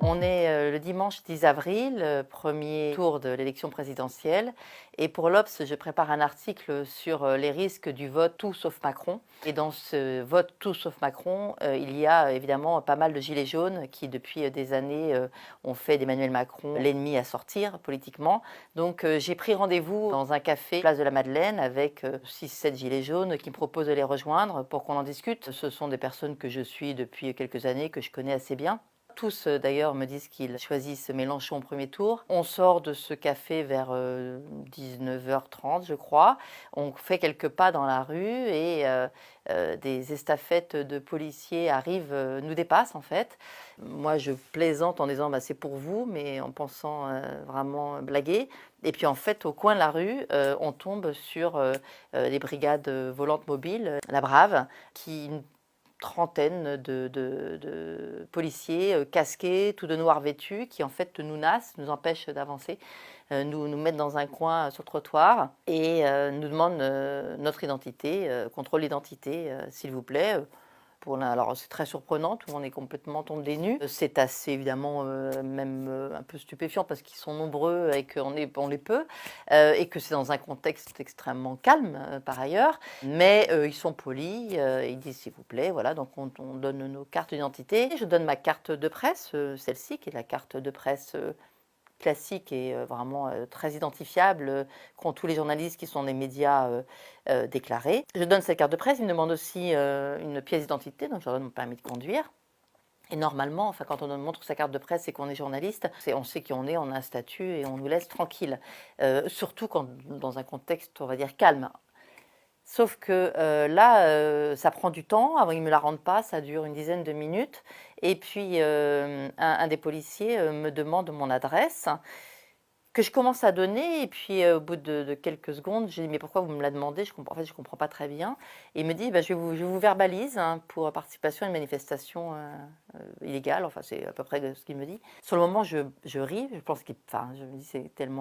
On est le dimanche 10 avril, premier tour de l'élection présidentielle. Et pour l'Obs, je prépare un article sur les risques du vote tout sauf Macron. Et dans ce vote tout sauf Macron, il y a évidemment pas mal de gilets jaunes qui, depuis des années, ont fait d'Emmanuel Macron l'ennemi à sortir politiquement. Donc j'ai pris rendez-vous dans un café, place de la Madeleine, avec 6-7 gilets jaunes qui me proposent de les rejoindre pour qu'on en discute. Ce sont des personnes que je suis depuis quelques années, que je connais assez bien. Tous d'ailleurs me disent qu'ils choisissent Mélenchon au premier tour. On sort de ce café vers 19h30 je crois. On fait quelques pas dans la rue et des estafettes de policiers arrivent, nous dépassent en fait. Moi je plaisante en disant bah, c'est pour vous, mais en pensant vraiment blaguer. Et puis en fait au coin de la rue on tombe sur les brigades volantes mobiles, la Brave, qui trentaine de policiers casqués, tout de noir vêtus, qui en fait nous nassent, nous empêchent d'avancer, nous mettent dans un coin sur le trottoir et nous demandent notre identité, contrôle d'identité, s'il vous plaît. Alors c'est très surprenant, tout le monde est complètement tombé nu. C'est assez évidemment même un peu stupéfiant parce qu'ils sont nombreux et on les peut, et que c'est dans un contexte extrêmement calme par ailleurs. Mais ils sont polis, ils disent s'il vous plaît, voilà, donc on donne nos cartes d'identité. Je donne ma carte de presse, celle-ci qui est la carte de presse classique et vraiment très identifiable, qu'ont tous les journalistes qui sont des médias déclarés. Je donne cette carte de presse, ils me demandent aussi une pièce d'identité, donc je leur donne mon permis de conduire. Et normalement, enfin, quand on montre sa carte de presse et qu'on est journaliste, on sait qui on est, on a un statut et on nous laisse tranquille. Surtout quand, dans un contexte, on va dire, calme. Sauf que là, ça prend du temps, avant ils ne me la rendent pas, ça dure une dizaine de minutes. Et puis un des policiers me demande mon adresse, que je commence à donner, et puis au bout de quelques secondes, je dis mais pourquoi vous me la demandez, en fait je comprends pas très bien. Et il me dit bah, je vous verbalise hein, pour participation à une manifestation illégale, enfin c'est à peu près ce qu'il me dit. Sur le moment je ris, je pense qu'il, enfin je me dis c'est tellement